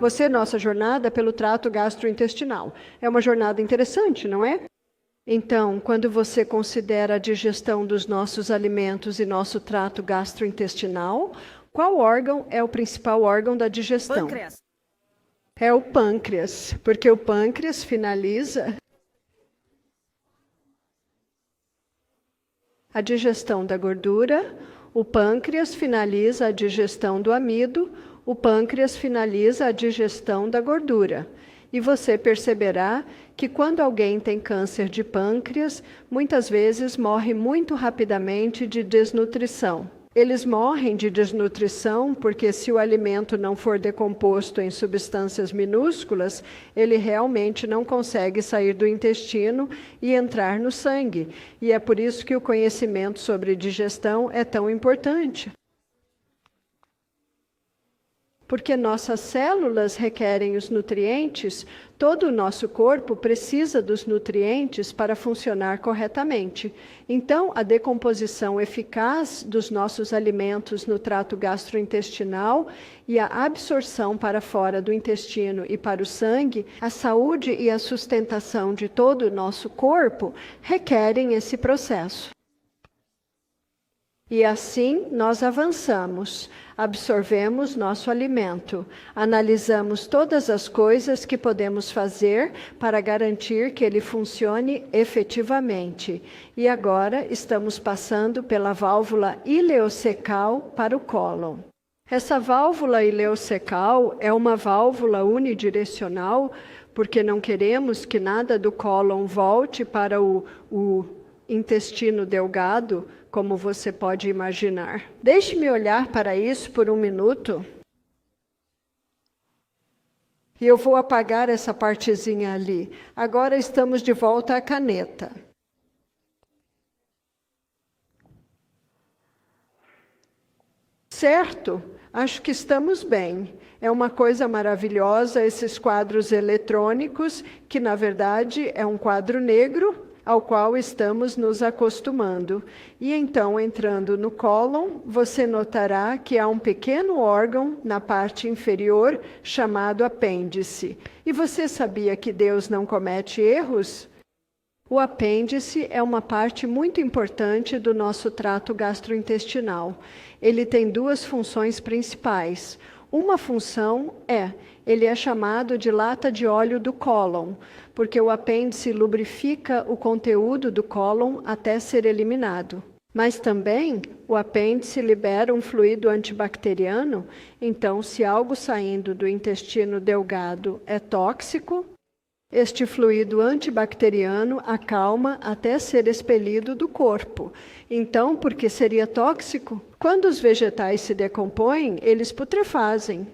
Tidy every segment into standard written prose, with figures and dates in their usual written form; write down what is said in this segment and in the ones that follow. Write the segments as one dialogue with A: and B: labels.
A: Nossa jornada pelo trato gastrointestinal. É uma jornada interessante, não é? Então, quando você considera a digestão dos nossos alimentos e nosso trato gastrointestinal, qual órgão é o principal órgão da digestão?
B: Pâncreas.
A: É o pâncreas, porque o pâncreas finaliza a digestão da gordura, o pâncreas finaliza a digestão do amido, o pâncreas finaliza a digestão da gordura. E você perceberá que quando alguém tem câncer de pâncreas, muitas vezes morre muito rapidamente de desnutrição. Eles morrem de desnutrição porque se o alimento não for decomposto em substâncias minúsculas, ele realmente não consegue sair do intestino e entrar no sangue. E é por isso que o conhecimento sobre digestão é tão importante. Porque nossas células requerem os nutrientes, todo o nosso corpo precisa dos nutrientes para funcionar corretamente. Então, a decomposição eficaz dos nossos alimentos no trato gastrointestinal e a absorção para fora do intestino e para o sangue, a saúde e a sustentação de todo o nosso corpo requerem esse processo. E assim nós avançamos, absorvemos nosso alimento, analisamos todas as coisas que podemos fazer para garantir que ele funcione efetivamente. E agora estamos passando pela válvula ileocecal para o cólon. Essa válvula ileocecal é uma válvula unidirecional, porque não queremos que nada do cólon volte para o intestino delgado, como você pode imaginar. Deixe-me olhar para isso por um minuto. E eu vou apagar essa partezinha ali. Agora estamos de volta à caneta. Certo? Acho que estamos bem. É uma coisa maravilhosa esses quadros eletrônicos, que na verdade é um quadro negro, ao qual estamos nos acostumando. E então, entrando no cólon, você notará que há um pequeno órgão na parte inferior chamado apêndice. E você sabia que Deus não comete erros? O apêndice é uma parte muito importante do nosso trato gastrointestinal. Ele tem duas funções principais. Uma função ele é chamado de lata de óleo do cólon, porque o apêndice lubrifica o conteúdo do cólon até ser eliminado. Mas também o apêndice libera um fluido antibacteriano, então se algo saindo do intestino delgado é tóxico, este fluido antibacteriano acalma até ser expelido do corpo. Então, por que seria tóxico? Quando os vegetais se decompõem, eles putrefazem.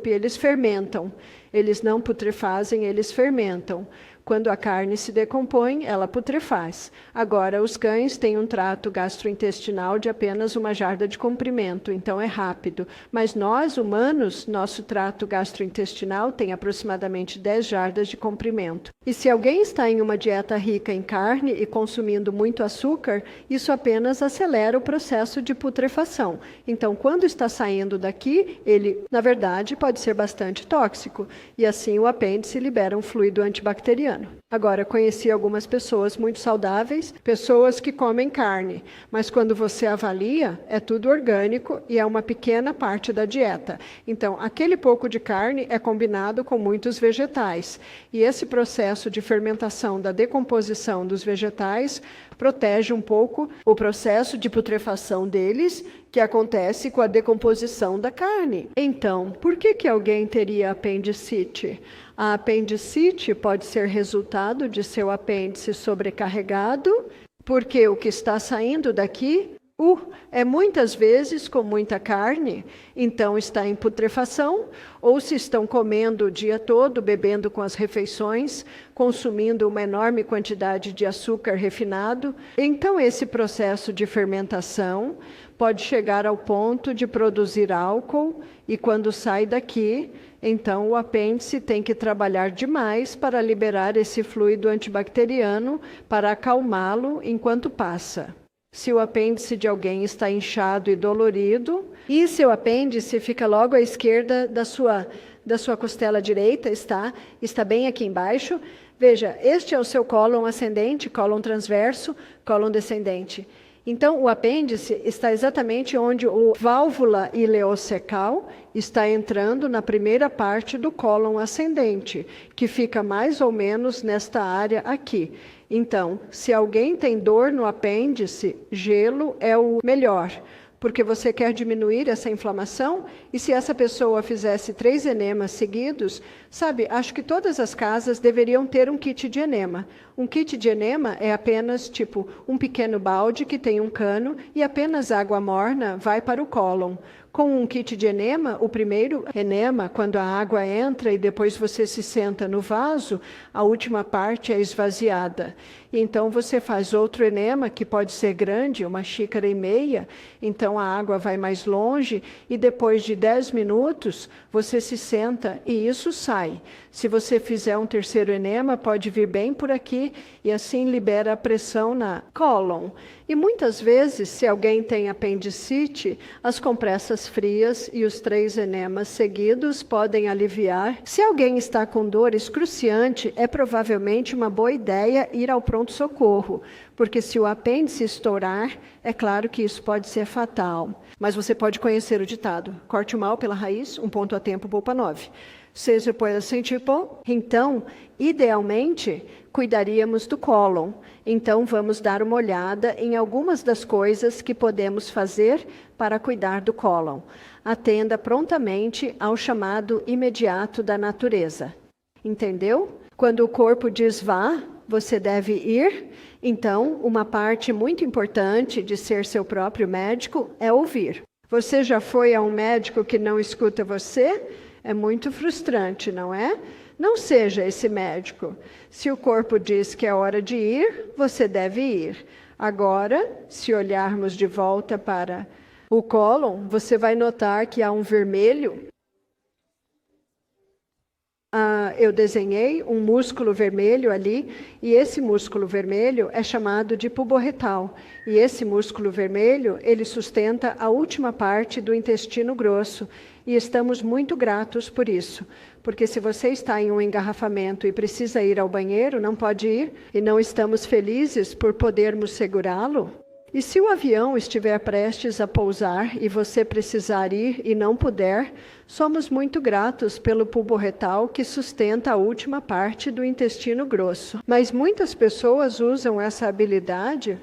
A: Eles fermentam. Eles não putrefazem, eles fermentam. Quando a carne se decompõe, ela putrefaz. Agora, os cães têm um trato gastrointestinal de apenas uma jarda de comprimento, então é rápido. Mas nós, humanos, nosso trato gastrointestinal tem aproximadamente 10 jardas de comprimento. E se alguém está em uma dieta rica em carne e consumindo muito açúcar, isso apenas acelera o processo de putrefação. Então, quando está saindo daqui, ele, na verdade, pode ser bastante tóxico. E assim o apêndice libera um fluido antibacteriano. Agora, conheci algumas pessoas muito saudáveis, pessoas que comem carne, mas quando você avalia, é tudo orgânico e é uma pequena parte da dieta. Então, aquele pouco de carne é combinado com muitos vegetais. E esse processo de fermentação da decomposição dos vegetais protege um pouco o processo de putrefação deles, que acontece com a decomposição da carne. Então, por que alguém teria apendicite? A apendicite pode ser resultado de seu apêndice sobrecarregado, porque o que está saindo daqui é muitas vezes com muita carne, então está em putrefação, ou se estão comendo o dia todo, bebendo com as refeições, consumindo uma enorme quantidade de açúcar refinado. Então esse processo de fermentação pode chegar ao ponto de produzir álcool, e quando sai daqui, então o apêndice tem que trabalhar demais para liberar esse fluido antibacteriano, para acalmá-lo enquanto passa. se o apêndice de alguém está inchado e dolorido, e seu apêndice fica logo à esquerda da sua costela direita, está bem aqui embaixo. Veja, este é o seu cólon ascendente, cólon transverso, cólon descendente. Então, o apêndice está exatamente onde o válvula ileocecal está entrando na primeira parte do cólon ascendente, que fica mais ou menos nesta área aqui. Então, se alguém tem dor no apêndice, gelo é o melhor, porque você quer diminuir essa inflamação, e se essa pessoa fizesse 3 enemas seguidos, sabe, acho que todas as casas deveriam ter um kit de enema. Um kit de enema é apenas, tipo, um pequeno balde que tem um cano e apenas água morna vai para o cólon. Com um kit de enema, o primeiro enema, quando a água entra e depois você se senta no vaso, a última parte é esvaziada. E então você faz outro enema, que pode ser grande, 1,5 xícaras, então a água vai mais longe e depois de 10 minutos você se senta e isso sai. Se você fizer um terceiro enema, pode vir bem por aqui e assim libera a pressão na cólon. E muitas vezes, se alguém tem apendicite, as compressas frias e os 3 enemas seguidos podem aliviar. Se alguém está com dor excruciante, é provavelmente uma boa ideia ir ao pronto-socorro, porque se o apêndice estourar, é claro que isso pode ser fatal. Mas você pode conhecer o ditado: corte o mal pela raiz, 1 ponto a tempo poupa 9. Se se pode sentir bom, então, idealmente, cuidaríamos do cólon. Então, vamos dar uma olhada em algumas das coisas que podemos fazer para cuidar do cólon. Atenda prontamente ao chamado imediato da natureza. Entendeu? Quando o corpo diz vá, você deve ir. Então, uma parte muito importante de ser seu próprio médico é ouvir. Você já foi a um médico que não escuta você? É muito frustrante, não é? Não seja esse médico. Se o corpo diz que é hora de ir, você deve ir. Agora, se olharmos de volta para o cólon, você vai notar que há um vermelho. Eu desenhei um músculo vermelho ali, e esse músculo vermelho é chamado de puborretal. E esse músculo vermelho, ele sustenta a última parte do intestino grosso. E estamos muito gratos por isso. Porque se você está em um engarrafamento e precisa ir ao banheiro, não pode ir, e não estamos felizes por podermos segurá-lo. E se o avião estiver prestes a pousar e você precisar ir e não puder, somos muito gratos pelo puborretal que sustenta a última parte do intestino grosso. Mas muitas pessoas usam essa habilidade.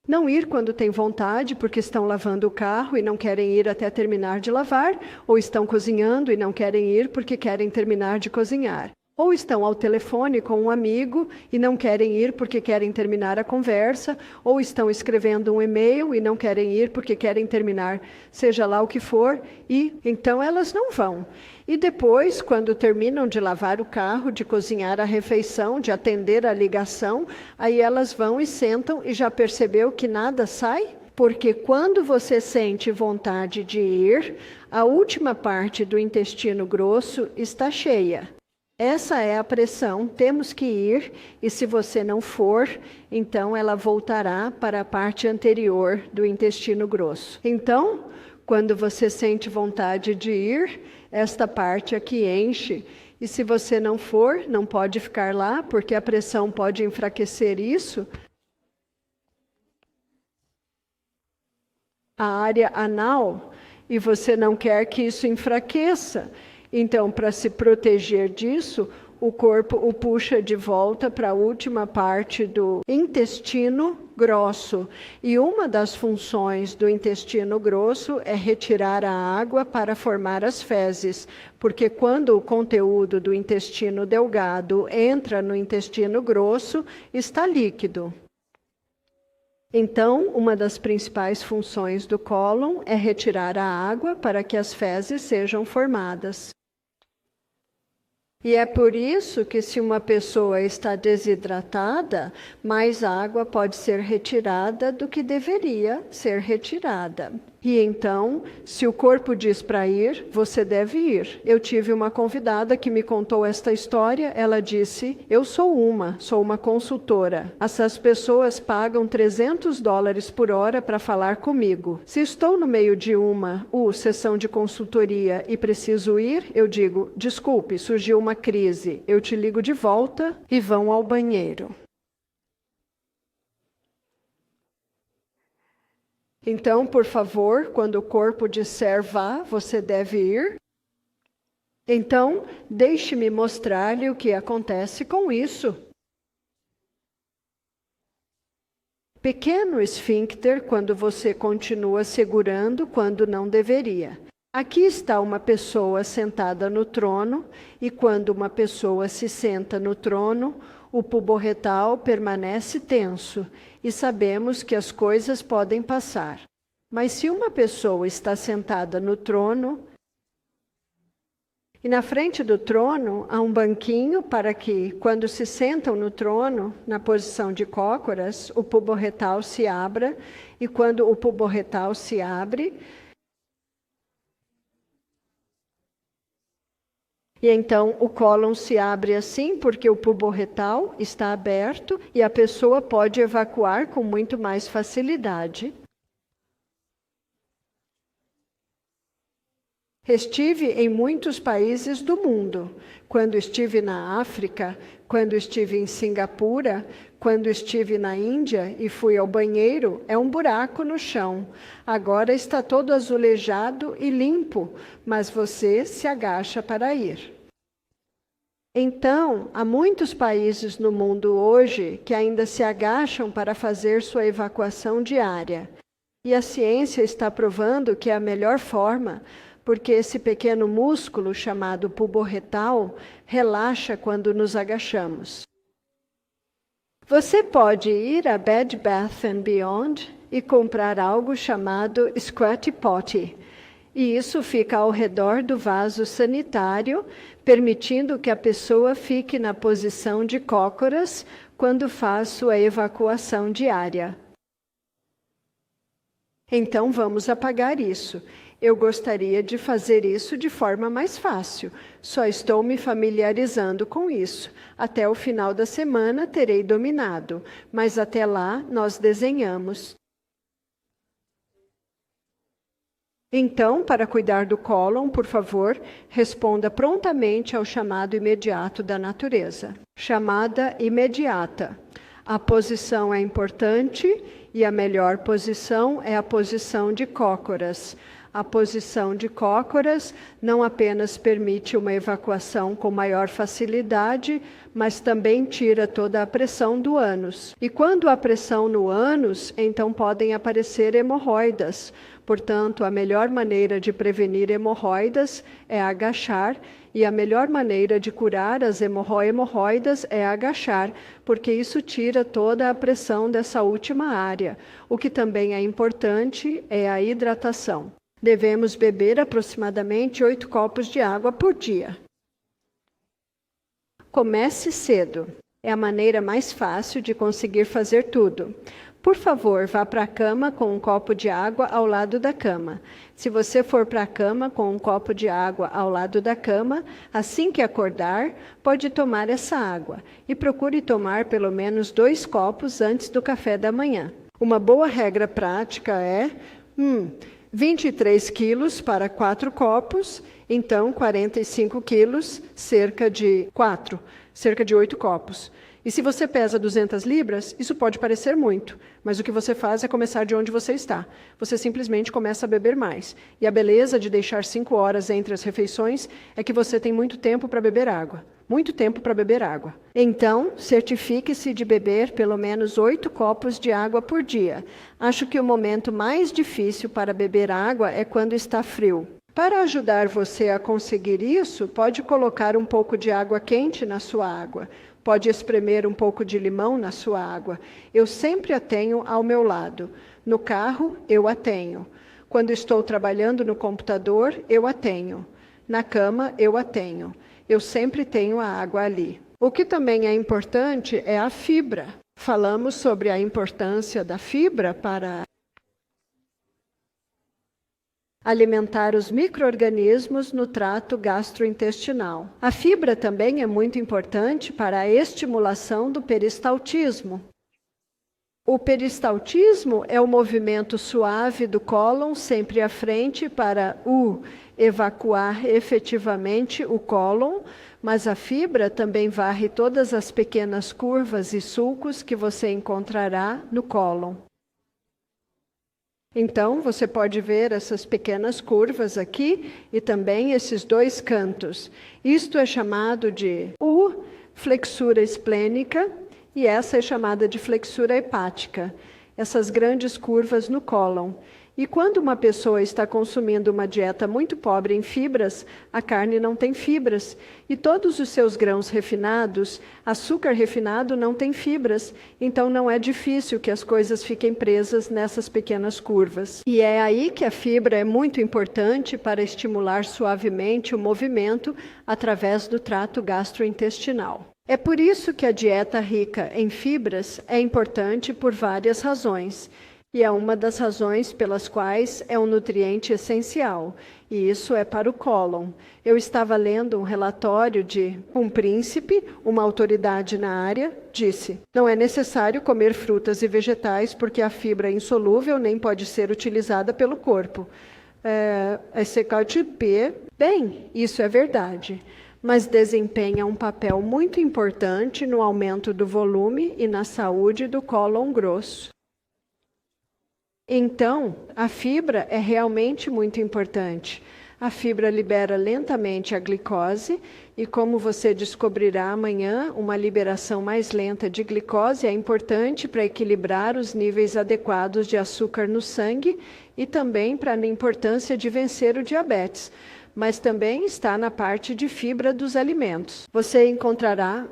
A: Não ir quando tem vontade, porque estão lavando o carro e não querem ir até terminar de lavar, ou estão cozinhando e não querem ir porque querem terminar de cozinhar. Ou estão ao telefone com um amigo e não querem ir porque querem terminar a conversa, ou estão escrevendo um e-mail e não querem ir porque querem terminar, seja lá o que for, e então elas não vão. E depois, quando terminam de lavar o carro, de cozinhar a refeição, de atender a ligação, aí elas vão e sentam e já percebeu que nada sai? Porque quando você sente vontade de ir, a última parte do intestino grosso está cheia. Essa é a pressão, temos que ir, e se você não for, então ela voltará para a parte anterior do intestino grosso. Então, quando você sente vontade de ir, esta parte aqui enche, e se você não for, não pode ficar lá, porque a pressão pode enfraquecer isso. A área anal, e você não quer que isso enfraqueça. Então, para se proteger disso, o corpo o puxa de volta para a última parte do intestino grosso. E uma das funções do intestino grosso é retirar a água para formar as fezes, porque quando o conteúdo do intestino delgado entra no intestino grosso, está líquido. Então, uma das principais funções do cólon é retirar a água para que as fezes sejam formadas. E é por isso que, se uma pessoa está desidratada, mais água pode ser retirada do que deveria ser retirada. E então, se o corpo diz para ir, você deve ir. Eu tive uma convidada que me contou esta história. Ela disse, eu sou uma consultora. Essas pessoas pagam $300 por hora para falar comigo. Se estou no meio de uma sessão de consultoria e preciso ir, eu digo, desculpe, surgiu uma crise. Eu te ligo de volta e vão ao banheiro. Então, por favor, quando o corpo disser vá, você deve ir. Então, deixe-me mostrar-lhe o que acontece com isso. Pequeno esfíncter quando você continua segurando quando não deveria. Aqui está uma pessoa sentada no trono, e quando uma pessoa se senta no trono, o pubo-retal permanece tenso, e sabemos que as coisas podem passar. Mas se uma pessoa está sentada no trono, e na frente do trono há um banquinho para que, quando se sentam no trono, na posição de cócoras, o pubo-retal se abra, e quando o pubo-retal se abre, e então o cólon se abre assim, porque o pubo-retal está aberto e a pessoa pode evacuar com muito mais facilidade. Estive em muitos países do mundo. Quando estive na África, quando estive em Singapura, quando estive na Índia e fui ao banheiro, é um buraco no chão. Agora está todo azulejado e limpo, mas você se agacha para ir. Então, há muitos países no mundo hoje que ainda se agacham para fazer sua evacuação diária. E a ciência está provando que é a melhor forma, porque esse pequeno músculo chamado pubo-retal relaxa quando nos agachamos. Você pode ir a Bed Bath & Beyond e comprar algo chamado Squatty Potty. E isso fica ao redor do vaso sanitário, permitindo que a pessoa fique na posição de cócoras quando faz sua evacuação diária. Então vamos apagar isso. Eu gostaria de fazer isso de forma mais fácil. Só estou me familiarizando com isso. Até o final da semana terei dominado, mas até lá nós desenhamos. Então, para cuidar do cólon, por favor, responda prontamente ao chamado imediato da natureza. Chamada imediata. A posição é importante e a melhor posição é a posição de cócoras. A posição de cócoras não apenas permite uma evacuação com maior facilidade, mas também tira toda a pressão do ânus. E quando há pressão no ânus, então podem aparecer hemorroidas. Portanto, a melhor maneira de prevenir hemorroidas é agachar, e a melhor maneira de curar as hemorroidas é agachar, porque isso tira toda a pressão dessa última área. O que também é importante é a hidratação. Devemos beber aproximadamente 8 copos de água por dia. Comece cedo. É a maneira mais fácil de conseguir fazer tudo. Por favor, vá para a cama com um copo de água ao lado da cama. Se você for para a cama com um copo de água ao lado da cama, assim que acordar, pode tomar essa água. E procure tomar pelo menos 2 copos antes do café da manhã. Uma boa regra prática é 23 quilos para 4 copos, então 45 quilos, cerca de 8 copos. E se você pesa 200 libras, isso pode parecer muito, mas o que você faz é começar de onde você está. Você simplesmente começa a beber mais. E a beleza de deixar 5 horas entre as refeições é que você tem muito tempo para beber água. Muito tempo para beber água. Então, certifique-se de beber pelo menos 8 copos de água por dia. Acho que o momento mais difícil para beber água é quando está frio. Para ajudar você a conseguir isso, pode colocar um pouco de água quente na sua água. Pode espremer um pouco de limão na sua água. Eu sempre a tenho ao meu lado. No carro, eu a tenho. Quando estou trabalhando no computador, eu a tenho. Na cama, eu a tenho. Eu sempre tenho a água ali. O que também é importante é a fibra. Falamos sobre a importância da fibra para alimentar os micro-organismos no trato gastrointestinal. A fibra também é muito importante para a estimulação do peristaltismo. O peristaltismo é o movimento suave do cólon sempre à frente para evacuar efetivamente o cólon, mas a fibra também varre todas as pequenas curvas e sulcos que você encontrará no cólon. Então, você pode ver essas pequenas curvas aqui e também esses dois cantos. Isto é chamado de flexura esplênica e essa é chamada de flexura hepática, essas grandes curvas no cólon. E quando uma pessoa está consumindo uma dieta muito pobre em fibras, a carne não tem fibras. E todos os seus grãos refinados, açúcar refinado não tem fibras. Então não é difícil que as coisas fiquem presas nessas pequenas curvas. E é aí que a fibra é muito importante para estimular suavemente o movimento através do trato gastrointestinal. É por isso que a dieta rica em fibras é importante por várias razões. E é uma das razões pelas quais é um nutriente essencial, e isso é para o cólon. Eu estava lendo um relatório de um príncipe, uma autoridade na área, disse: não é necessário comer frutas e vegetais porque a fibra é insolúvel nem pode ser utilizada pelo corpo. Bem, isso é verdade, mas desempenha um papel muito importante no aumento do volume e na saúde do cólon grosso. Então, a fibra é realmente muito importante. A fibra libera lentamente a glicose e, como você descobrirá amanhã, uma liberação mais lenta de glicose é importante para equilibrar os níveis adequados de açúcar no sangue e também para a importância de vencer o diabetes. Mas também está na parte de fibra dos alimentos. Você encontrará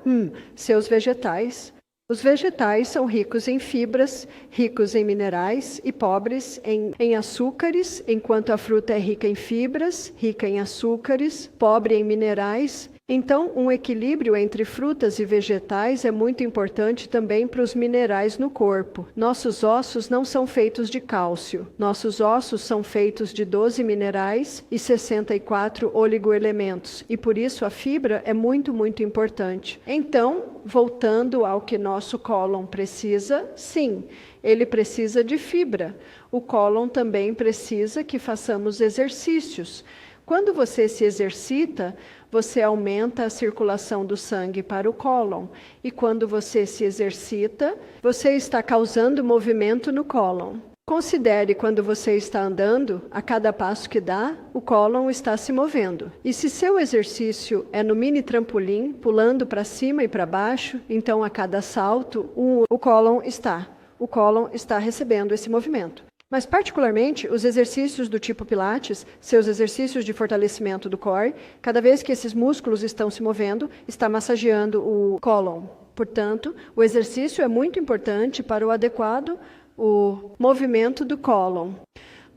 A: seus vegetais. Os vegetais são ricos em fibras, ricos em minerais e pobres em açúcares, enquanto a fruta é rica em fibras, rica em açúcares, pobre em minerais. Então, um equilíbrio entre frutas e vegetais é muito importante também para os minerais no corpo. Nossos ossos não são feitos de cálcio. Nossos ossos são feitos de 12 minerais e 64 oligoelementos. E por isso a fibra é muito, muito importante. Então, voltando ao que nosso cólon precisa, sim, ele precisa de fibra. O cólon também precisa que façamos exercícios. Quando você se exercita, você aumenta a circulação do sangue para o cólon. E quando você se exercita, você está causando movimento no cólon. Considere quando você está andando, a cada passo que dá, o cólon está se movendo. E se seu exercício é no mini trampolim, pulando para cima e para baixo, então a cada salto, o cólon está recebendo esse movimento. Mas, particularmente, os exercícios do tipo Pilates, seus exercícios de fortalecimento do core, cada vez que esses músculos estão se movendo, está massageando o cólon. Portanto, o exercício é muito importante para o movimento do cólon.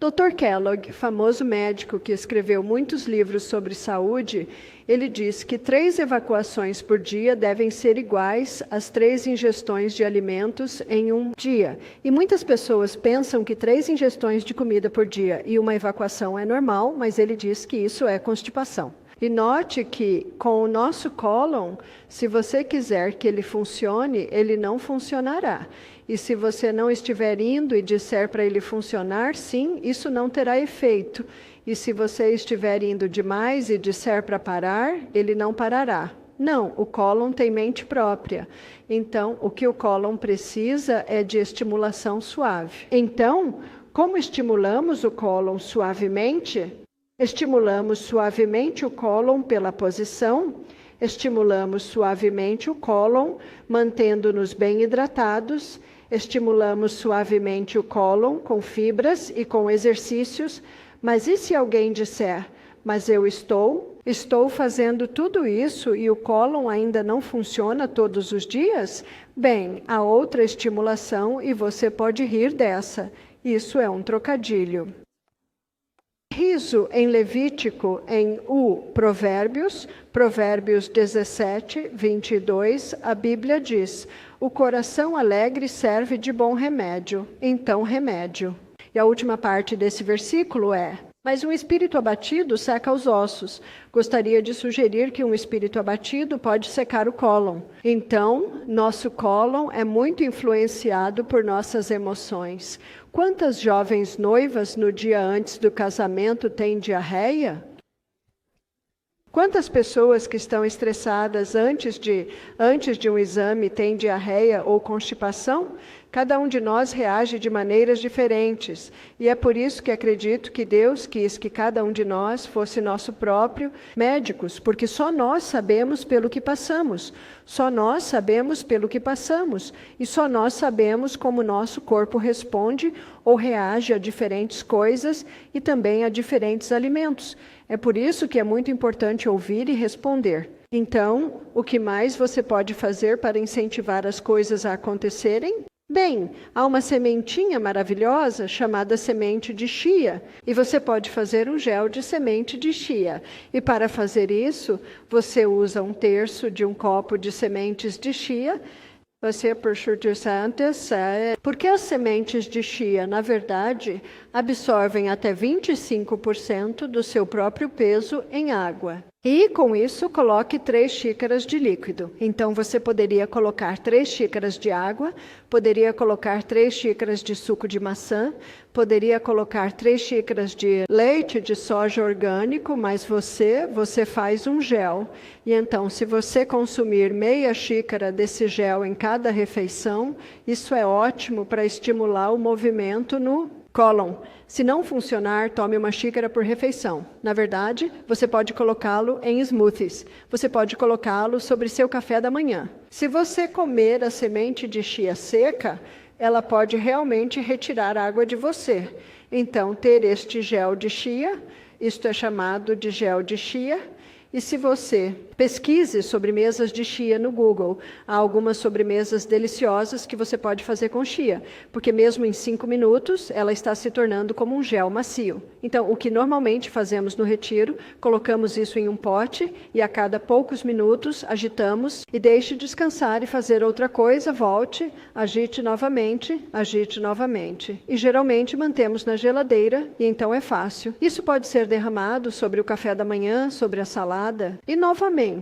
A: Dr. Kellogg, famoso médico que escreveu muitos livros sobre saúde, ele diz que 3 evacuações por dia devem ser iguais às 3 ingestões de alimentos em um dia. E muitas pessoas pensam que 3 ingestões de comida por dia e uma evacuação é normal, mas ele diz que isso é constipação. E note que com o nosso cólon, se você quiser que ele funcione, ele não funcionará. E se você não estiver indo e disser para ele funcionar, sim, isso não terá efeito. E se você estiver indo demais e disser para parar, ele não parará. Não, o cólon tem mente própria. Então, o que o cólon precisa é de estimulação suave. Então, como estimulamos o cólon suavemente? Estimulamos suavemente o cólon pela posição, estimulamos suavemente o cólon, mantendo-nos bem hidratados, estimulamos suavemente o cólon com fibras e com exercícios, mas e se alguém disser, mas eu estou fazendo tudo isso e o cólon ainda não funciona todos os dias? Bem, há outra estimulação e você pode rir dessa. Isso é um trocadilho. Riso em Levítico, em Provérbios 17, 22, a Bíblia diz: o coração alegre serve de bom remédio, então remédio. E a última parte desse versículo é: Mas um espírito abatido seca os ossos. Gostaria de sugerir que um espírito abatido pode secar o cólon. Então, nosso cólon é muito influenciado por nossas emoções. Quantas jovens noivas no dia antes do casamento têm diarreia? Quantas pessoas que estão estressadas antes de um exame têm diarreia ou constipação? Cada um de nós reage de maneiras diferentes. E é por isso que acredito que Deus quis que cada um de nós fosse nosso próprio médicos, porque só nós sabemos pelo que passamos. Só nós sabemos pelo que passamos. E só nós sabemos como nosso corpo responde ou reage a diferentes coisas e também a diferentes alimentos. É por isso que é muito importante ouvir e responder. Então, o que mais você pode fazer para incentivar as coisas a acontecerem? Bem, há uma sementinha maravilhosa chamada semente de chia, e você pode fazer um gel de semente de chia. E para fazer isso, você usa 1/3 de um copo de sementes de chia. Porque as sementes de chia, na verdade, absorvem até 25% do seu próprio peso em água. E, com isso, coloque 3 xícaras de líquido. Então, você poderia colocar 3 xícaras de água, poderia colocar 3 xícaras de suco de maçã, poderia colocar 3 xícaras de leite de soja orgânico, mas você faz um gel. E então, se você consumir meia xícara desse gel em cada refeição, isso é ótimo para estimular o movimento no cólon. Se não funcionar, tome 1 xícara por refeição. Na verdade, você pode colocá-lo em smoothies. Você pode colocá-lo sobre seu café da manhã. Se você comer a semente de chia seca, ela pode realmente retirar água de você. Então, ter este gel de chia, isto é chamado de gel de chia. E se você pesquise sobremesas de chia no Google, há algumas sobremesas deliciosas que você pode fazer com chia, porque mesmo em 5 minutos, ela está se tornando como um gel macio. Então, o que normalmente fazemos no retiro, colocamos isso em um pote e a cada poucos minutos agitamos e deixe descansar e fazer outra coisa, volte, agite novamente. E geralmente mantemos na geladeira e então é fácil. Isso pode ser derramado sobre o café da manhã, sobre a salada. E novamente,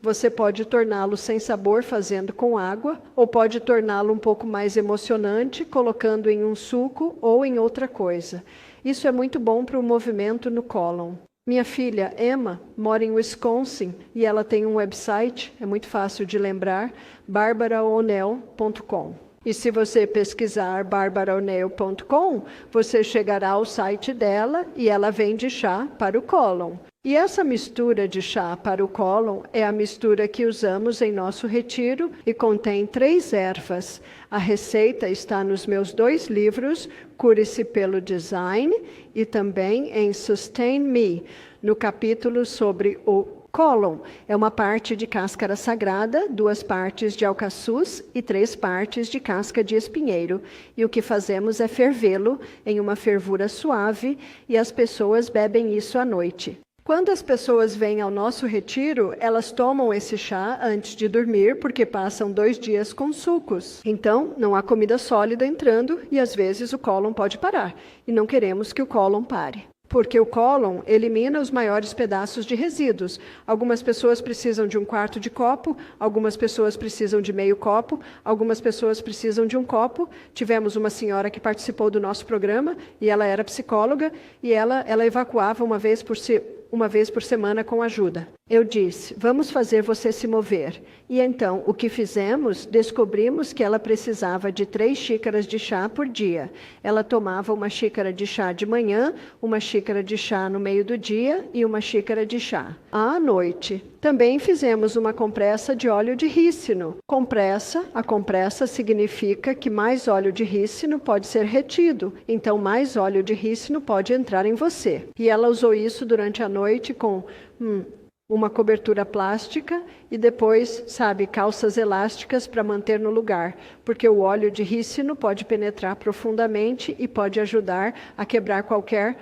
A: você pode torná-lo sem sabor fazendo com água, ou pode torná-lo um pouco mais emocionante colocando em um suco ou em outra coisa. Isso é muito bom para o movimento no cólon. Minha filha, Emma, mora em Wisconsin e ela tem um website, é muito fácil de lembrar, barbaraonel.com. E se você pesquisar barbaraonel.com, você chegará ao site dela e ela vende chá para o cólon. E essa mistura de chá para o cólon é a mistura que usamos em nosso retiro e contém 3 ervas. A receita está nos meus 2 livros, Cure-se pelo Design e também em Sustain Me, no capítulo sobre o cólon. É uma parte de cáscara sagrada, 2 partes de alcaçuz e 3 partes de casca de espinheiro. E o que fazemos é fervê-lo em uma fervura suave e as pessoas bebem isso à noite. Quando as pessoas vêm ao nosso retiro, elas tomam esse chá antes de dormir, porque passam 2 dias com sucos. Então, não há comida sólida entrando e às vezes o cólon pode parar. E não queremos que o cólon pare. Porque o cólon elimina os maiores pedaços de resíduos. Algumas pessoas precisam de 1/4 de copo, algumas pessoas precisam de meio copo, algumas pessoas precisam de 1 copo. Tivemos uma senhora que participou do nosso programa e ela era psicóloga e ela evacuava uma vez por semana com ajuda. Eu disse, vamos fazer você se mover. E então, o que fizemos? Descobrimos que ela precisava de 3 xícaras de chá por dia. Ela tomava 1 xícara de chá de manhã, 1 xícara de chá no meio do dia e 1 xícara de chá à noite. Também fizemos uma compressa de óleo de rícino. A compressa significa que mais óleo de rícino pode ser retido. Então, mais óleo de rícino pode entrar em você. E ela usou isso durante a noite com uma cobertura plástica e depois, calças elásticas para manter no lugar, porque o óleo de rícino pode penetrar profundamente e pode ajudar a quebrar qualquer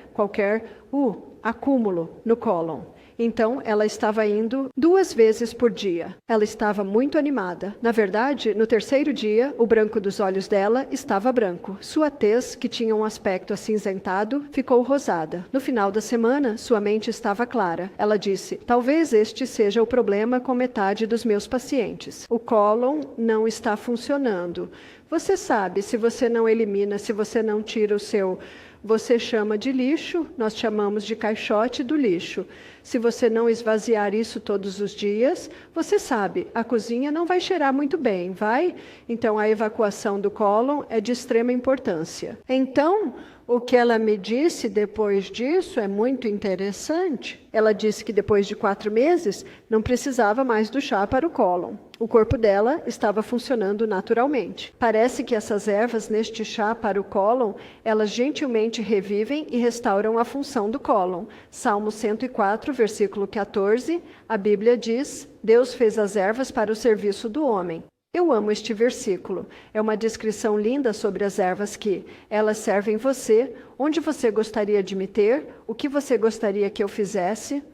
A: acúmulo no cólon. Então, ela estava indo 2 vezes por dia. Ela estava muito animada. Na verdade, no 3º dia, o branco dos olhos dela estava branco. Sua tez, que tinha um aspecto acinzentado, ficou rosada. No final da semana, sua mente estava clara. Ela disse: talvez este seja o problema com metade dos meus pacientes. O cólon não está funcionando. Você sabe, se você não elimina, se você não tira o seu... Você chama de lixo, nós chamamos de caixote do lixo. Se você não esvaziar isso todos os dias, você sabe, a cozinha não vai cheirar muito bem, vai? Então, a evacuação do cólon é de extrema importância. Então, o que ela me disse depois disso é muito interessante. Ela disse que depois de 4 meses, não precisava mais do chá para o cólon. O corpo dela estava funcionando naturalmente. Parece que essas ervas neste chá para o cólon, elas gentilmente revivem e restauram a função do cólon. Salmo 104, versículo 14, a Bíblia diz: Deus fez as ervas para o serviço do homem. Eu amo este versículo. É uma descrição linda sobre as ervas que elas servem você, onde você gostaria de me ter, o que você gostaria que eu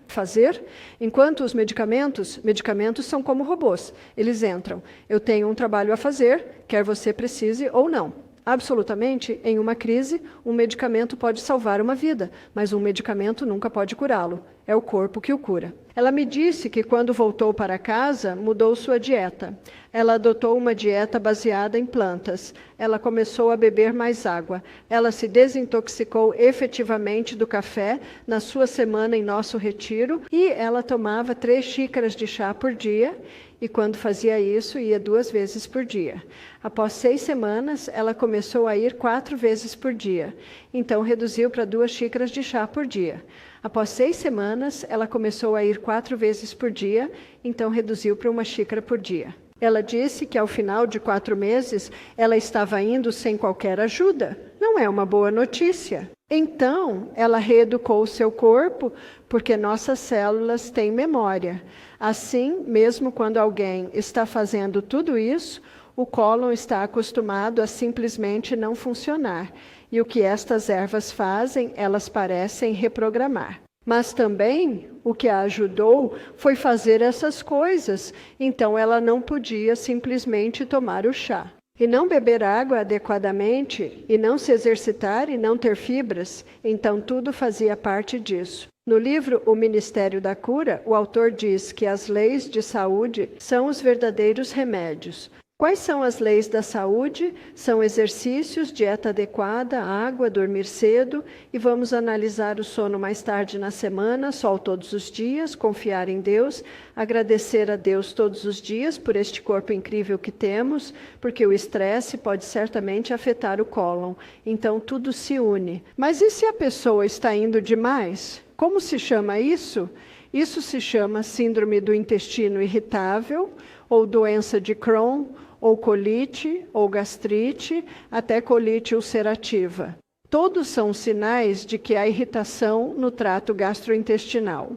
A: fazer. Enquanto os medicamentos são como robôs. Eles entram. Eu tenho um trabalho a fazer, quer você precise ou não. Absolutamente, em uma crise, um medicamento pode salvar uma vida, mas um medicamento nunca pode curá-lo. É o corpo que o cura. Ela me disse que quando voltou para casa, mudou sua dieta. Ela adotou uma dieta baseada em plantas. Ela começou a beber mais água. Ela se desintoxicou efetivamente do café na sua semana em nosso retiro e ela tomava 3 xícaras de chá por dia. E quando fazia isso, ia 2 vezes por dia. Após 6 semanas, ela começou a ir 4 vezes por dia. Então, reduziu para 2 xícaras de chá por dia. Após 6 semanas, ela começou a ir 4 vezes por dia. Então, reduziu para 1 xícara por dia. Ela disse que ao final de 4 meses, ela estava indo sem qualquer ajuda. Não é uma boa notícia. Então, ela reeducou o seu corpo, porque nossas células têm memória. Assim, mesmo quando alguém está fazendo tudo isso, o cólon está acostumado a simplesmente não funcionar. E o que estas ervas fazem, elas parecem reprogramar. Mas também, o que a ajudou foi fazer essas coisas. Então, ela não podia simplesmente tomar o chá. E não beber água adequadamente, e não se exercitar e não ter fibras. Então, tudo fazia parte disso. No livro O Ministério da Cura, o autor diz que as leis de saúde são os verdadeiros remédios. Quais são as leis da saúde? São exercícios, dieta adequada, água, dormir cedo, e vamos analisar o sono mais tarde na semana, sol todos os dias, confiar em Deus, agradecer a Deus todos os dias por este corpo incrível que temos, porque o estresse pode certamente afetar o cólon. Então tudo se une. Mas e se a pessoa está indo demais? Como se chama isso? Isso se chama síndrome do intestino irritável, ou doença de Crohn, ou colite, ou gastrite, até colite ulcerativa. Todos são sinais de que há irritação no trato gastrointestinal.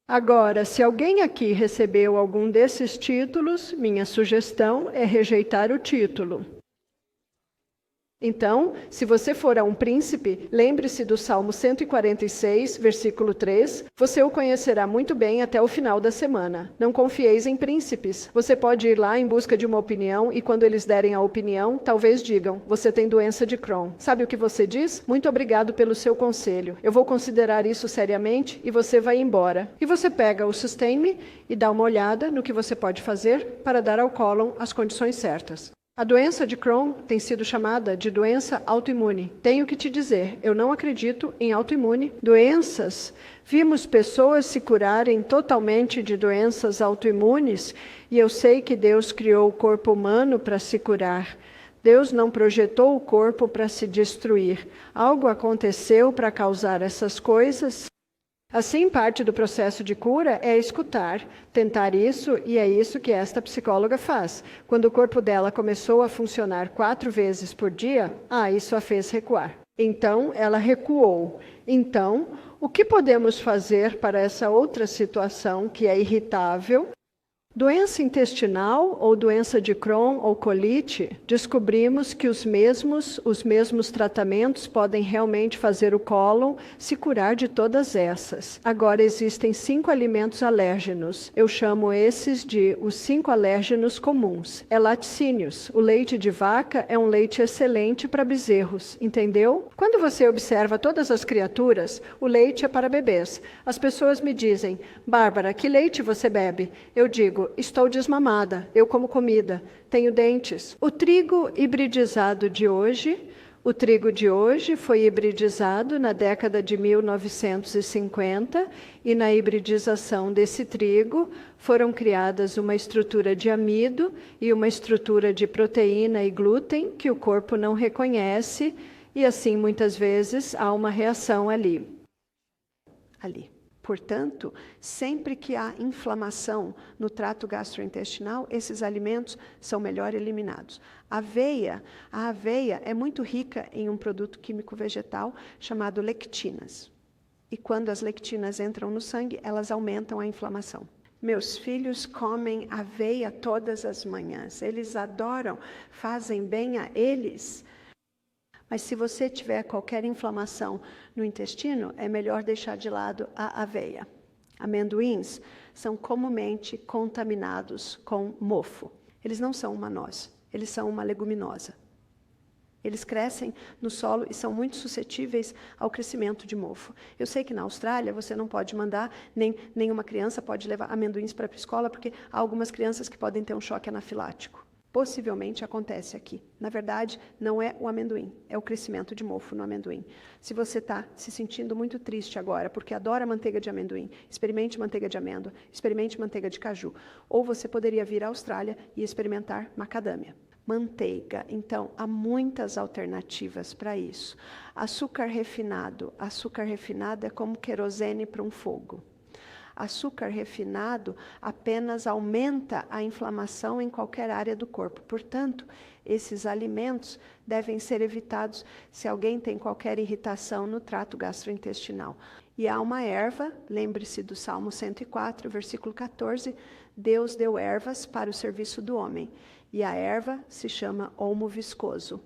A: Agora, se alguém aqui recebeu algum desses títulos, minha sugestão é rejeitar o título. Então, se você for a um príncipe, lembre-se do Salmo 146, versículo 3, você o conhecerá muito bem até o final da semana. Não confieis em príncipes. Você pode ir lá em busca de uma opinião e quando eles derem a opinião, talvez digam, você tem doença de Crohn. Sabe o que você diz? Muito obrigado pelo seu conselho. Eu vou considerar isso seriamente e você vai embora. E você pega o Sustain Me e dá uma olhada no que você pode fazer para dar ao cólon as condições certas. A doença de Crohn tem sido chamada de doença autoimune. Tenho que te dizer, eu não acredito em autoimune. Doenças, vimos pessoas se curarem totalmente de doenças autoimunes e eu sei que Deus criou o corpo humano para se curar. Deus não projetou o corpo para se destruir. Algo aconteceu para causar essas coisas. Assim, parte do processo de cura é escutar, tentar isso, e é isso que esta psicóloga faz. Quando o corpo dela começou a funcionar 4 vezes por dia, isso a fez recuar. Então, ela recuou. Então, o que podemos fazer para essa outra situação que é irritável? Doença intestinal ou doença de Crohn ou colite, descobrimos que os mesmos tratamentos podem realmente fazer o cólon se curar de todas essas. Agora existem 5 alimentos alérgenos. Eu chamo esses de os 5 alérgenos comuns. É laticínios. O leite de vaca é um leite excelente para bezerros, entendeu? Quando você observa todas as criaturas, o leite é para bebês. As pessoas me dizem, Bárbara, que leite você bebe? Eu digo, estou desmamada, eu como comida, tenho dentes. O trigo hibridizado de hoje, o trigo de hoje foi hibridizado na década de 1950 e na hibridização desse trigo foram criadas uma estrutura de amido e uma estrutura de proteína e glúten que o corpo não reconhece e assim muitas vezes há uma reação ali. Portanto, sempre que há inflamação no trato gastrointestinal, esses alimentos são melhor eliminados. A aveia é muito rica em um produto químico vegetal chamado lectinas. E quando as lectinas entram no sangue, elas aumentam a inflamação. Meus filhos comem aveia todas as manhãs. Eles adoram, fazem bem a eles. Mas se você tiver qualquer inflamação no intestino, é melhor deixar de lado a aveia. Amendoins são comumente contaminados com mofo. Eles não são uma noz, eles são uma leguminosa. Eles crescem no solo e são muito suscetíveis ao crescimento de mofo. Eu sei que na Austrália você não pode mandar, nenhuma criança pode levar amendoins para a escola, porque há algumas crianças que podem ter um choque anafilático. Possivelmente acontece aqui. Na verdade, não é o amendoim, é o crescimento de mofo no amendoim. Se você está se sentindo muito triste agora, porque adora manteiga de amendoim, experimente manteiga de amêndoa, experimente manteiga de caju. Ou você poderia vir à Austrália e experimentar macadâmia. Manteiga, então, há muitas alternativas para isso. Açúcar refinado é como querosene para um fogo. Açúcar refinado apenas aumenta a inflamação em qualquer área do corpo. Portanto, esses alimentos devem ser evitados se alguém tem qualquer irritação no trato gastrointestinal. E há uma erva, lembre-se do Salmo 104, versículo 14, Deus deu ervas para o serviço do homem. E a erva se chama olmo viscoso.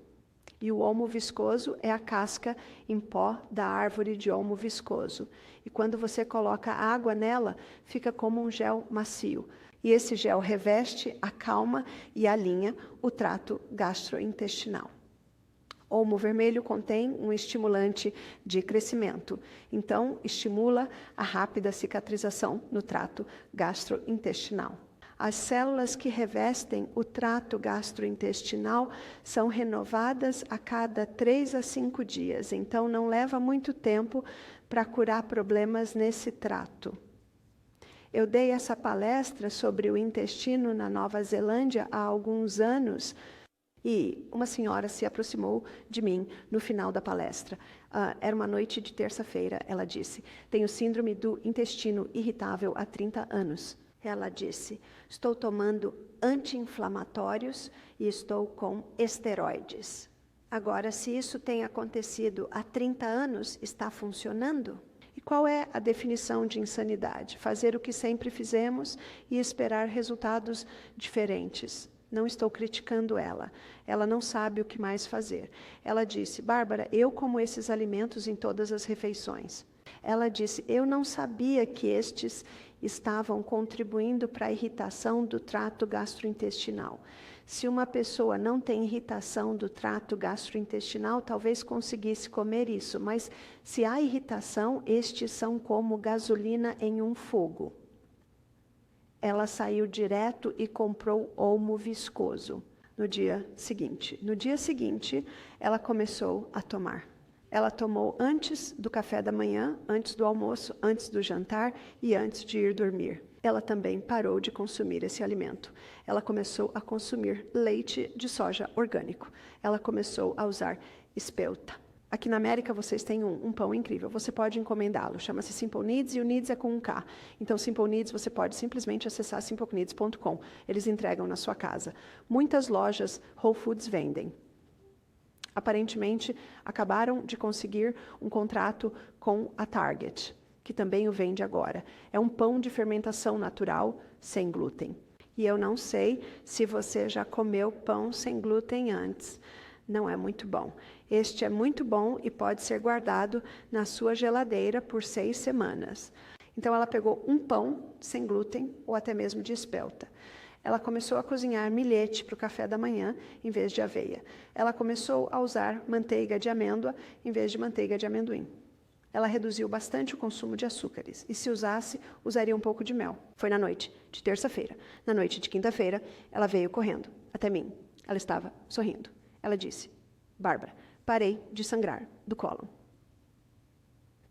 A: E o olmo viscoso é a casca em pó da árvore de olmo viscoso. E quando você coloca água nela, fica como um gel macio. E esse gel reveste, acalma e alinha o trato gastrointestinal. Olmo vermelho contém um estimulante de crescimento. Então, estimula a rápida cicatrização no trato gastrointestinal. As células que revestem o trato gastrointestinal são renovadas a cada 3 a 5 dias, então não leva muito tempo para curar problemas nesse trato. Eu dei essa palestra sobre o intestino na Nova Zelândia há alguns anos e uma senhora se aproximou de mim no final da palestra. Era uma noite de terça-feira, ela disse, tenho síndrome do intestino irritável há 30 anos. Ela disse, estou tomando anti-inflamatórios e estou com esteroides. Agora, se isso tem acontecido há 30 anos, está funcionando? E qual é a definição de insanidade? Fazer o que sempre fizemos e esperar resultados diferentes. Não estou criticando ela. Ela não sabe o que mais fazer. Ela disse, Bárbara, eu como esses alimentos em todas as refeições. Ela disse, eu não sabia que estes estavam contribuindo para a irritação do trato gastrointestinal. Se uma pessoa não tem irritação do trato gastrointestinal, talvez conseguisse comer isso, mas se há irritação, estes são como gasolina em um fogo. Ela saiu direto e comprou olmo viscoso no dia seguinte. No dia seguinte, ela começou a tomar. Ela tomou antes do café da manhã, antes do almoço, antes do jantar e antes de ir dormir. Ela também parou de consumir esse alimento. Ela começou a consumir leite de soja orgânico. Ela começou a usar espelta. Aqui na América vocês têm um pão incrível. Você pode encomendá-lo. Chama-se Simple Needs e o Needs é com um K. Então, Simple Needs, você pode simplesmente acessar simpleneeds.com. Eles entregam na sua casa. Muitas lojas Whole Foods vendem. Aparentemente, acabaram de conseguir um contrato com a Target, que também o vende agora. É um pão de fermentação natural, sem glúten. E eu não sei se você já comeu pão sem glúten antes. Não é muito bom. Este é muito bom e pode ser guardado na sua geladeira por 6 semanas. Então ela pegou um pão sem glúten ou até mesmo de espelta. Ela começou a cozinhar milhete para o café da manhã em vez de aveia. Ela começou a usar manteiga de amêndoa em vez de manteiga de amendoim. Ela reduziu bastante o consumo de açúcares e, se usasse, usaria um pouco de mel. Foi na noite de terça-feira. Na noite de quinta-feira, ela veio correndo até mim. Ela estava sorrindo. Ela disse: Bárbara, parei de sangrar do cólon.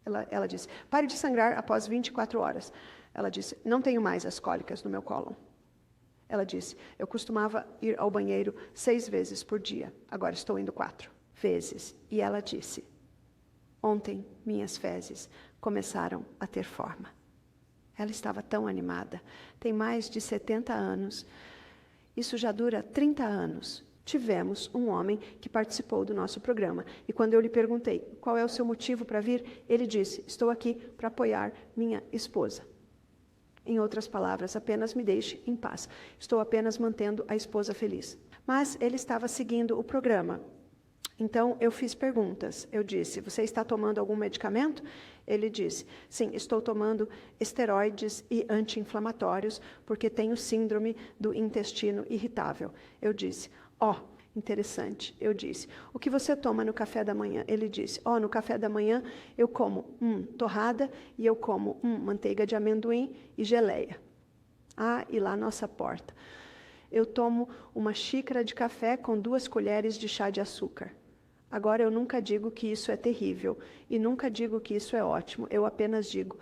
A: Ela disse: pare de sangrar após 24 horas. Ela disse: não tenho mais as cólicas no meu cólon. Ela disse: eu costumava ir ao banheiro 6 vezes por dia. Agora estou indo 4 vezes. E ela disse: ontem minhas fezes começaram a ter forma. Ela estava tão animada. Tem mais de 70 anos. Isso já dura 30 anos. Tivemos um homem que participou do nosso programa. E quando eu lhe perguntei qual é o seu motivo para vir, ele disse: estou aqui para apoiar minha esposa. Em outras palavras, apenas me deixe em paz. Estou apenas mantendo a esposa feliz. Mas ele estava seguindo o programa. Então, eu fiz perguntas. Eu disse: você está tomando algum medicamento? Ele disse: sim, estou tomando esteroides e anti-inflamatórios porque tenho síndrome do intestino irritável. Eu disse: interessante. Eu disse: o que você toma no café da manhã? Ele disse: no café da manhã eu como torrada e eu como manteiga de amendoim e geleia. E lá nossa porta. Eu tomo uma xícara de café com 2 colheres de chá de açúcar. Agora eu nunca digo que isso é terrível e nunca digo que isso é ótimo. Eu apenas digo: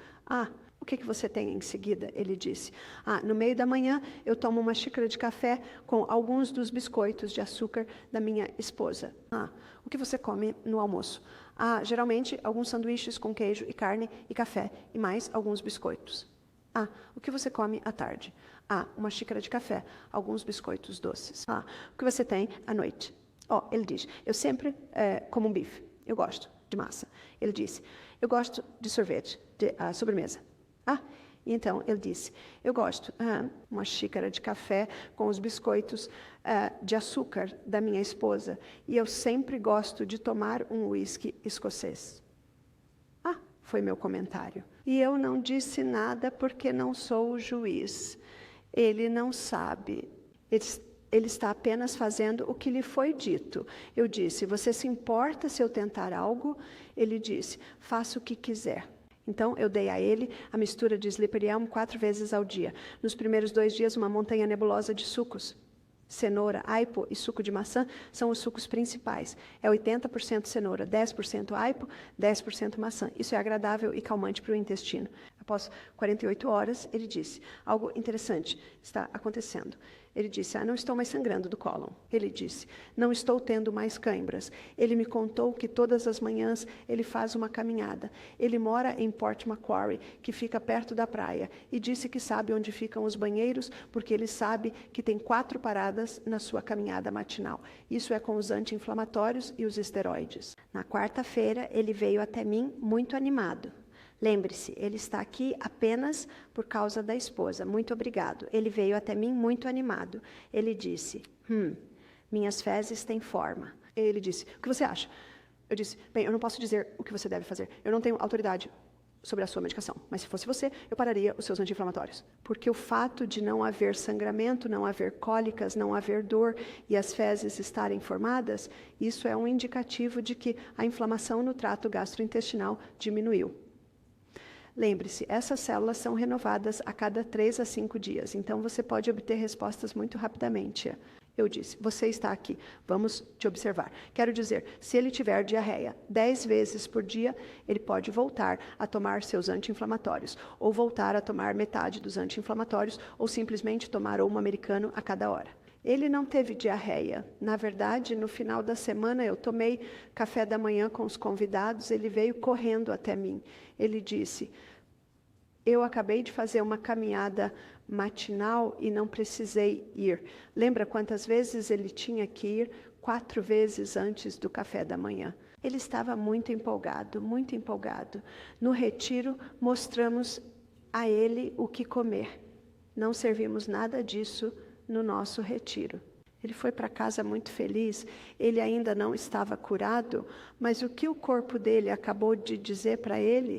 A: o que você tem em seguida? Ele disse: no meio da manhã eu tomo uma xícara de café com alguns dos biscoitos de açúcar da minha esposa. O que você come no almoço? Geralmente alguns sanduíches com queijo e carne e café e mais alguns biscoitos. O que você come à tarde? Uma xícara de café, alguns biscoitos doces. O que você tem à noite? Ele diz: eu sempre como um bife. Eu gosto de massa. Ele disse: eu gosto de sorvete, de sobremesa. E então ele disse: eu gosto uma xícara de café com os biscoitos de açúcar da minha esposa. E eu sempre gosto de tomar um uísque escocês. Foi meu comentário. E eu não disse nada porque não sou o juiz. Ele não sabe. Ele está apenas fazendo o que lhe foi dito. Eu disse: você se importa se eu tentar algo? Ele disse: faça o que quiser. Então, eu dei a ele a mistura de Slippery Elm 4 vezes ao dia. Nos primeiros 2 dias, uma montanha nebulosa de sucos. Cenoura, aipo e suco de maçã são os sucos principais. É 80% cenoura, 10% aipo, 10% maçã. Isso é agradável e calmante para o intestino. Após 48 horas, ele disse: algo interessante está acontecendo. Ele disse: não estou mais sangrando do cólon. Ele disse: não estou tendo mais cãibras. Ele me contou que todas as manhãs ele faz uma caminhada. Ele mora em Port Macquarie, que fica perto da praia, e disse que sabe onde ficam os banheiros, porque ele sabe que tem 4 paradas na sua caminhada matinal. Isso é com os anti-inflamatórios e os esteroides. Na quarta-feira, ele veio até mim muito animado. Lembre-se, ele está aqui apenas por causa da esposa. Muito obrigado. Ele veio até mim muito animado. Ele disse: minhas fezes têm forma. Ele disse: o que você acha? Eu disse: bem, eu não posso dizer o que você deve fazer. Eu não tenho autoridade sobre a sua medicação. Mas se fosse você, eu pararia os seus anti-inflamatórios. Porque o fato de não haver sangramento, não haver cólicas, não haver dor e as fezes estarem formadas, isso é um indicativo de que a inflamação no trato gastrointestinal diminuiu. Lembre-se, essas células são renovadas a cada 3 a 5 dias, então você pode obter respostas muito rapidamente. Eu disse: você está aqui, vamos te observar. Quero dizer, se ele tiver diarreia 10 vezes por dia, ele pode voltar a tomar seus anti-inflamatórios, ou voltar a tomar metade dos anti-inflamatórios, ou simplesmente tomar uma americano a cada hora. Ele não teve diarreia. Na verdade, no final da semana, eu tomei café da manhã com os convidados, ele veio correndo até mim. Ele disse: eu acabei de fazer uma caminhada matinal e não precisei ir. Lembra quantas vezes ele tinha que ir? 4 vezes antes do café da manhã. Ele estava muito empolgado, muito empolgado. No retiro, mostramos a ele o que comer. não servimos nada disso no nosso retiro. Ele foi para casa muito feliz, ele ainda não estava curado, mas o que o corpo dele acabou de dizer para ele...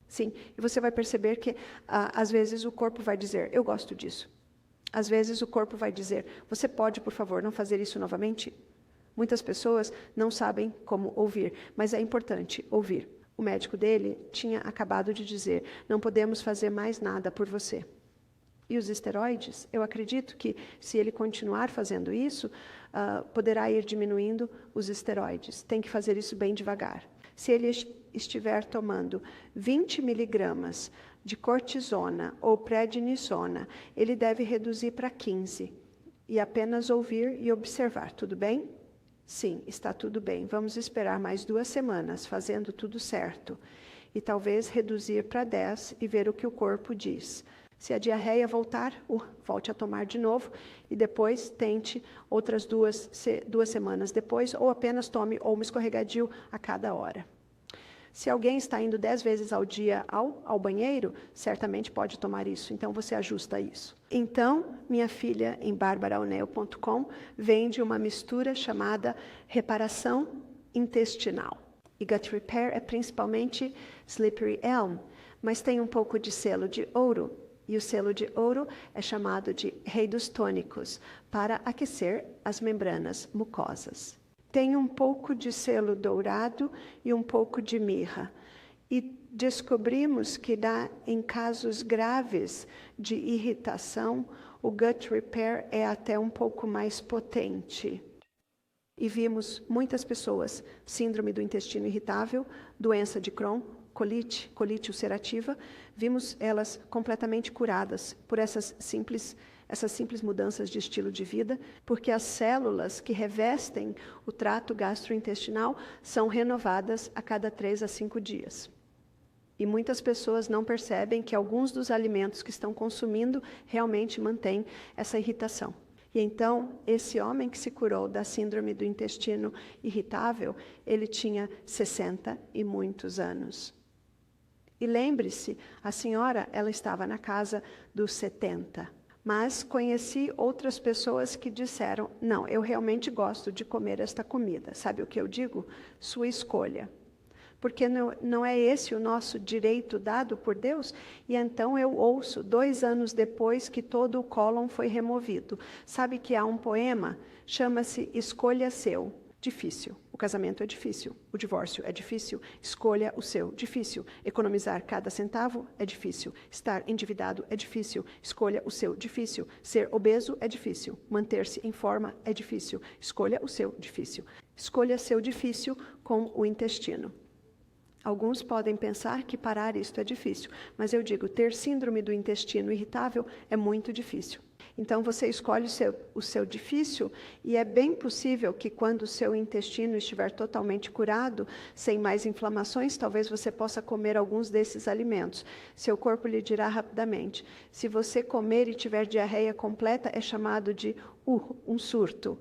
A: Sim, e você vai perceber que às vezes o corpo vai dizer, eu gosto disso. Às vezes o corpo vai dizer, você pode, por favor, não fazer isso novamente? Muitas pessoas não sabem como ouvir, mas é importante ouvir. O médico dele tinha acabado de dizer, não podemos fazer mais nada por você. E os esteroides, eu acredito que se ele continuar fazendo isso, poderá ir diminuindo os esteroides. Tem que fazer isso bem devagar. Se ele estiver tomando 20 miligramas de cortisona ou prednisona, ele deve reduzir para 15 e apenas ouvir e observar. Tudo bem? Sim, está tudo bem. Vamos esperar mais 2 semanas, fazendo tudo certo. E talvez reduzir para 10 e ver o que o corpo diz. Se a diarreia voltar, volte a tomar de novo e depois tente outras 2 semanas depois, ou apenas tome Olmo Escorregadio a cada hora. Se alguém está indo 10 vezes ao dia ao banheiro, certamente pode tomar isso. Então, você ajusta isso. Então, minha filha, em barbaraoneo.com, vende uma mistura chamada reparação intestinal. E gut repair é principalmente slippery elm, mas tem um pouco de selo de ouro. E o selo de ouro é chamado de rei dos tônicos, para aquecer as membranas mucosas. Tem um pouco de selo dourado e um pouco de mirra. E descobrimos que em casos graves de irritação, o gut repair é até um pouco mais potente. E vimos muitas pessoas, síndrome do intestino irritável, doença de Crohn, colite ulcerativa, vimos elas completamente curadas por essas simples mudanças de estilo de vida, porque as células que revestem o trato gastrointestinal são renovadas a cada 3 a 5 dias. E muitas pessoas não percebem que alguns dos alimentos que estão consumindo realmente mantêm essa irritação. E então, esse homem que se curou da síndrome do intestino irritável, ele tinha 60 e muitos anos. E lembre-se, a senhora, ela estava na casa dos 70. Mas conheci outras pessoas que disseram, não, eu realmente gosto de comer esta comida. Sabe o que eu digo? Sua escolha. Porque não é esse o nosso direito dado por Deus? E então eu ouço, 2 anos depois que todo o cólon foi removido. Sabe que há um poema? Chama-se Escolha Seu. Difícil. O casamento é difícil. O divórcio é difícil. Escolha o seu. Difícil. Economizar cada centavo é difícil. Estar endividado é difícil. Escolha o seu. Difícil. Ser obeso é difícil. Manter-se em forma é difícil. Escolha o seu. Difícil. Escolha seu difícil com o intestino. Alguns podem pensar que parar isto é difícil, mas eu digo, ter síndrome do intestino irritável é muito difícil. Então, você escolhe o seu difícil e é bem possível que quando o seu intestino estiver totalmente curado, sem mais inflamações, talvez você possa comer alguns desses alimentos. Seu corpo lhe dirá rapidamente. Se você comer e tiver diarreia completa, é chamado de um surto.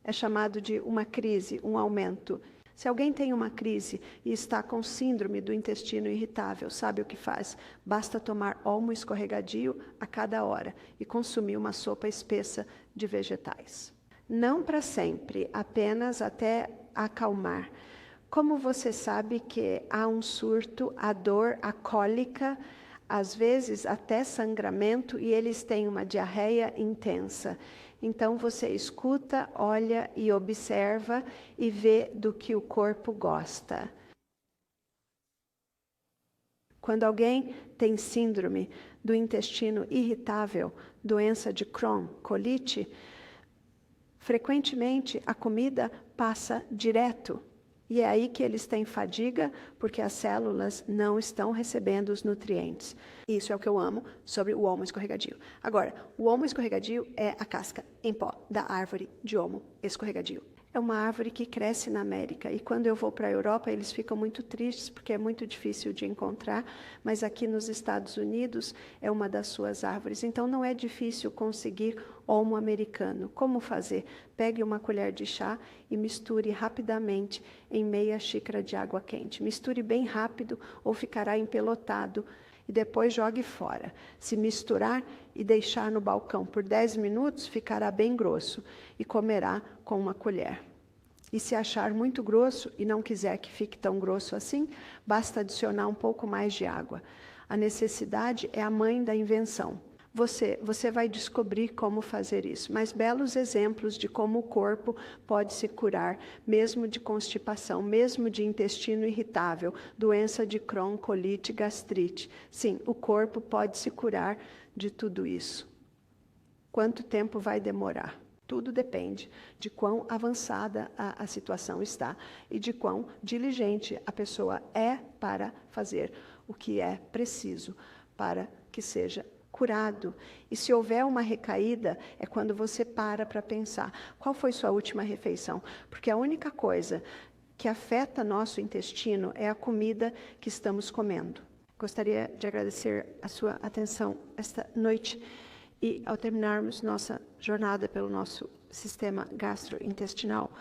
A: É chamado de uma crise, um aumento. Se alguém tem uma crise e está com síndrome do intestino irritável, sabe o que faz? Basta tomar Olmo Escorregadio a cada hora e consumir uma sopa espessa de vegetais. Não para sempre, apenas até acalmar. Como você sabe que há um surto, a dor, a cólica, às vezes até sangramento, e eles têm uma diarreia intensa. Então você escuta, olha e observa e vê do que o corpo gosta. Quando alguém tem síndrome do intestino irritável, doença de Crohn, colite, frequentemente a comida passa direto. E é aí que eles têm fadiga, porque as células não estão recebendo os nutrientes. Isso é o que eu amo sobre o Olmo Escorregadio. Agora, o Olmo Escorregadio é a casca em pó da árvore de Olmo Escorregadio. É uma árvore que cresce na América. E quando eu vou para a Europa, eles ficam muito tristes, porque é muito difícil de encontrar. Mas aqui nos Estados Unidos é uma das suas árvores. Então não é difícil conseguir Olmo americano. Como fazer? Pegue uma colher de chá e misture rapidamente em meia xícara de água quente. Misture bem rápido ou ficará empelotado. e depois jogue fora. Se misturar e deixar no balcão por 10 minutos, ficará bem grosso e comerá com uma colher. E se achar muito grosso e não quiser que fique tão grosso assim, basta adicionar um pouco mais de água. A necessidade é a mãe da invenção. Você vai descobrir como fazer isso, mas belos exemplos de como o corpo pode se curar, mesmo de constipação, mesmo de intestino irritável, doença de Crohn, colite, gastrite. Sim, o corpo pode se curar de tudo isso. Quanto tempo vai demorar? Tudo depende de quão avançada a situação está e de quão diligente a pessoa é para fazer o que é preciso para que seja curado. E se houver uma recaída, é quando você para pensar, qual foi sua última refeição? Porque a única coisa que afeta nosso intestino é a comida que estamos comendo. Gostaria de agradecer a sua atenção esta noite e, ao terminarmos nossa jornada pelo nosso sistema gastrointestinal,